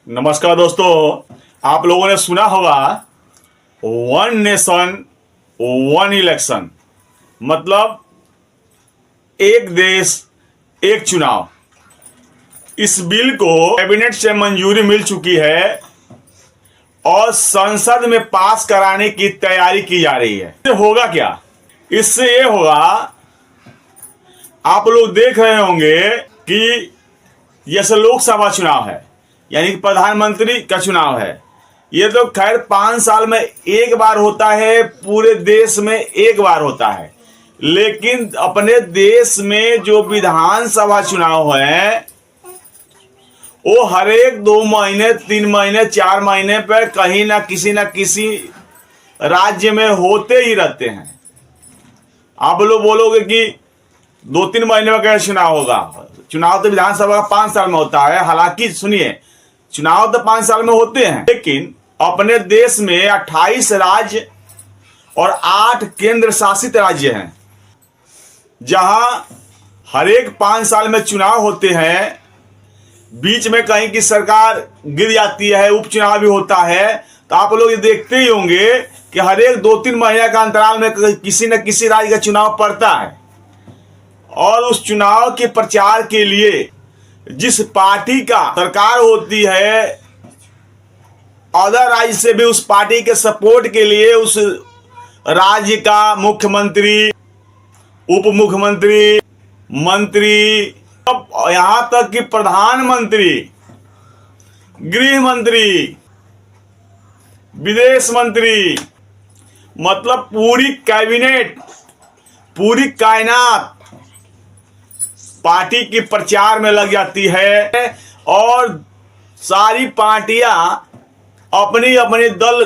नमस्कार दोस्तों, आप लोगों ने सुना होगा वन नेशन वन इलेक्शन, मतलब एक देश एक चुनाव। इस बिल को कैबिनेट से मंजूरी मिल चुकी है और संसद में पास कराने की तैयारी की जा रही है। इससे होगा क्या? इससे ये होगा, आप लोग देख रहे होंगे कि जैसे लोकसभा चुनाव है, यानी कि प्रधानमंत्री का चुनाव है, ये तो खैर 5 साल में एक बार होता है, पूरे देश में एक बार होता है। लेकिन अपने देश में जो विधानसभा चुनाव है वो हर एक 2 महीने 3 महीने 4 महीने पर कहीं ना किसी राज्य में होते ही रहते हैं। आप लोग बोलोगे कि 2-3 महीने में कैसे चुनाव होगा? चुनाव तो विधानसभा का 5 साल में होता है। हालांकि सुनिए, चुनाव तो 5 साल में होते हैं, लेकिन अपने देश में 28 राज्य और 8 केंद्र शासित राज्य हैं, जहां हर एक 5 साल में चुनाव होते हैं। बीच में कहीं की सरकार गिर जाती है, उपचुनाव भी होता है। तो आप लोग ये देखते ही होंगे कि हर एक 2-3 महीने का अंतराल में किसी न किसी राज्य का चुनाव पड़ता है। और उस चुनाव के प्रचार के लिए जिस पार्टी का सरकार होती है, अदर राज्य से भी उस पार्टी के सपोर्ट के लिए उस राज्य का मुख्यमंत्री, उप मुख्यमंत्री, मंत्री, अब यहां तक कि प्रधानमंत्री, गृह मंत्री, विदेश मंत्री, मतलब पूरी कैबिनेट, पूरी कायनात पार्टी की प्रचार में लग जाती है। और सारी पार्टियां अपनी अपने दल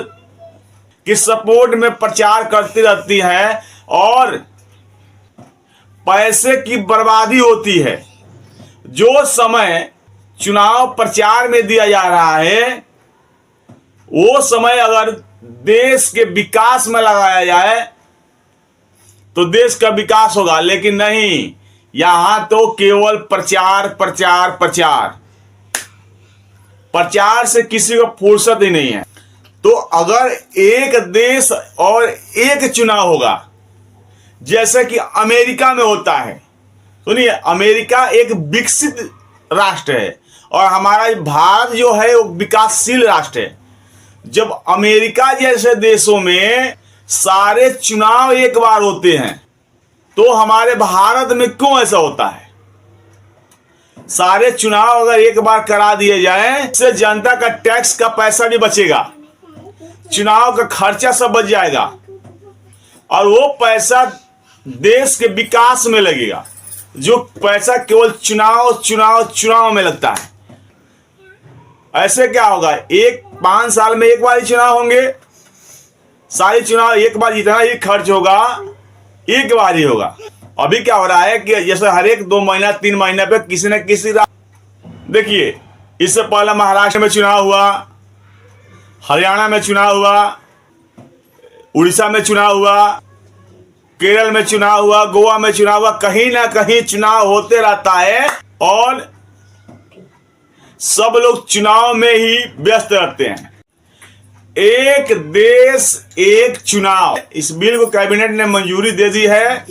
के सपोर्ट में प्रचार करती रहती हैं और पैसे की बर्बादी होती है। जो समय चुनाव प्रचार में दिया जा रहा है, वो समय अगर देश के विकास में लगाया जाए तो देश का विकास होगा। लेकिन नहीं, यहां तो केवल प्रचार प्रचार प्रचार प्रचार से किसी को फुर्सत ही नहीं है। तो अगर एक देश और एक चुनाव होगा, जैसे कि अमेरिका में होता है। सुनिए, अमेरिका एक विकसित राष्ट्र है और हमारा भारत जो है वो विकासशील राष्ट्र है। जब अमेरिका जैसे देशों में सारे चुनाव एक बार होते हैं, तो हमारे भारत में क्यों ऐसा होता है? सारे चुनाव अगर एक बार करा दिए जाएं, इससे जनता का टैक्स का पैसा भी बचेगा, चुनाव का खर्चा सब बच जाएगा और वो पैसा देश के विकास में लगेगा। जो पैसा केवल चुनाव चुनाव चुनाव में लगता है। ऐसे क्या होगा? 5 साल में एक बार ही चुनाव होंगे, सारे चुनाव एक बार, जितना ही खर्च होगा एक बार ही होगा। अभी क्या हो रहा है कि जैसे हर एक 2 महीना 3 महीने पे किसी न किसी देखिए, इससे पहले महाराष्ट्र में चुनाव हुआ, हरियाणा में चुनाव हुआ, उड़ीसा में चुनाव हुआ, केरल में चुनाव हुआ, गोवा में चुनाव हुआ। कहीं ना कहीं चुनाव होते रहता है और सब लोग चुनाव में ही व्यस्त रहते हैं। एक देश एक चुनाव, इस बिल को कैबिनेट ने मंजूरी दे दी है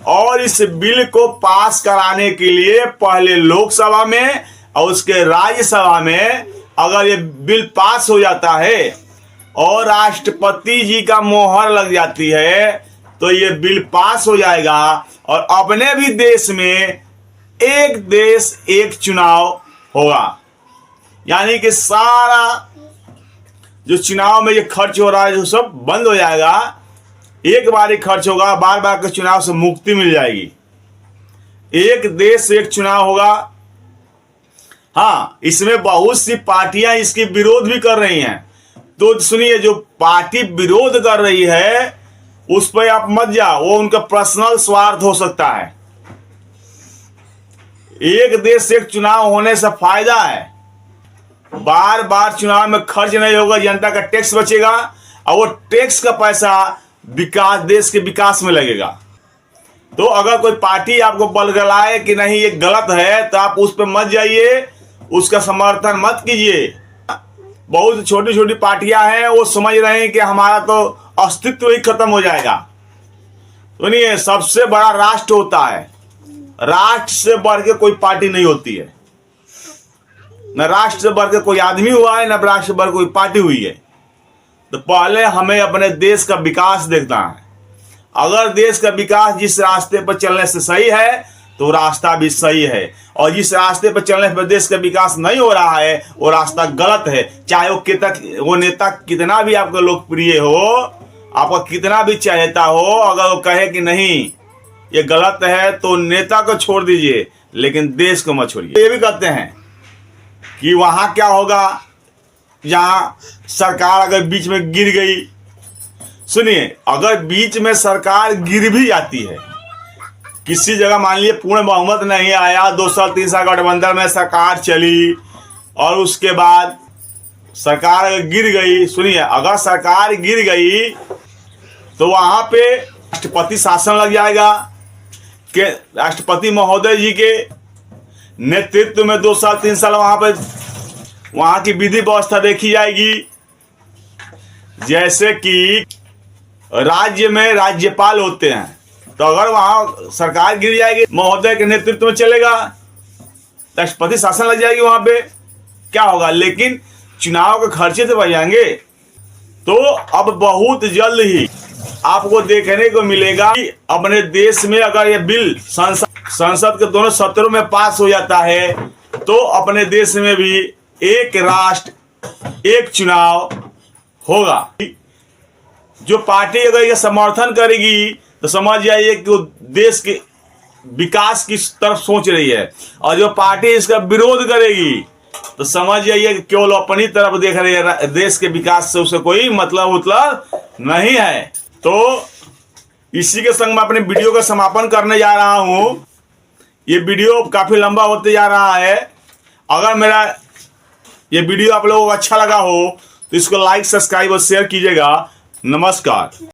और इस बिल को पास कराने के लिए पहले लोकसभा में और उसके राज्यसभा में अगर ये बिल पास हो जाता है और राष्ट्रपति जी का मोहर लग जाती है, तो ये बिल पास हो जाएगा और अपने भी देश में एक देश एक चुनाव होगा। यानी कि सारा जो चुनाव में ये खर्च हो रहा है, जो सब बंद हो जाएगा। एक बार ही खर्च होगा, बार बार के चुनाव से मुक्ति मिल जाएगी। एक देश एक चुनाव होगा। हाँ, इसमें बहुत सी पार्टियां इसकी विरोध भी कर रही हैं। तो सुनिए, जो पार्टी विरोध कर रही है उस पर आप मत जाओ, वो उनका पर्सनल स्वार्थ हो सकता है। एक देश एक चुनाव होने से फायदा है, बार बार चुनाव में खर्च नहीं होगा, जनता का टैक्स बचेगा और वो टैक्स का पैसा विकास, देश के विकास में लगेगा। तो अगर कोई पार्टी आपको बलगलाए कि नहीं ये गलत है, तो आप उस पर मत जाइए, उसका समर्थन मत कीजिए। बहुत छोटी छोटी पार्टियां हैं, वो समझ रहे हैं कि हमारा तो अस्तित्व ही खत्म हो जाएगा। सुनिए, सबसे बड़ा राष्ट्र होता है, राष्ट्र से बढ़ के कोई पार्टी नहीं होती है। न राष्ट्र से बढ़ के कोई आदमी हुआ है, न राष्ट्र से बढ़ के कोई पार्टी हुई है। तो पहले हमें अपने देश का विकास देखना है। अगर देश का विकास जिस रास्ते पर चलने से सही है तो रास्ता भी सही है, और जिस रास्ते पर चलने पर देश का विकास नहीं हो रहा है वो रास्ता गलत है। चाहे वो नेता कितना भी आपका लोकप्रिय हो, आपका कितना भी चाहता हो, अगर वो कहे कि नहीं ये गलत है तो नेता को छोड़ दीजिए, लेकिन देश को मत छोड़िए। ये भी कहते हैं कि वहां क्या होगा जहां सरकार अगर बीच में गिर गई। सुनिए, अगर बीच में सरकार गिर भी जाती है, किसी जगह मान लीजिए पूर्ण बहुमत नहीं आया, 2 साल 3 साल गठबंधन में सरकार चली और उसके बाद सरकार अगर गिर गई, सुनिए अगर सरकार गिर गई तो वहां पे राष्ट्रपति शासन लग जाएगा कि राष्ट्रपति महोदय जी के नेतृत्व में 2 साल 3 साल वहां की विधि व्यवस्था देखी जाएगी। जैसे कि राज्य में राज्यपाल होते हैं, तो अगर वहां सरकार गिर जाएगी, महोदय के नेतृत्व में चलेगा, राष्ट्रपति शासन लग जाएगी, वहां पे क्या होगा। लेकिन चुनाव के खर्चे तो बढ़ जाएंगे। तो अब बहुत जल्द ही आपको देखने को मिलेगा कि अपने देश में अगर ये बिल संसद के दोनों सत्रों में पास हो जाता है तो अपने देश में भी एक राष्ट्र एक चुनाव होगा। जो पार्टी अगर ये समर्थन करेगी तो समझ जाइए कि वो देश के विकास की तरफ सोच रही है, और जो पार्टी इसका विरोध करेगी तो समझ जाइए कि केवल अपनी तरफ देख रही है, देश के विकास से उसे कोई मतलब नहीं है। तो इसी के संग मैं अपने वीडियो का समापन करने जा रहा हूं। ये वीडियो काफी लंबा होते जा रहा है। अगर मेरा ये वीडियो आप लोगों को अच्छा लगा हो तो इसको लाइक, सब्सक्राइब और शेयर कीजिएगा। नमस्कार।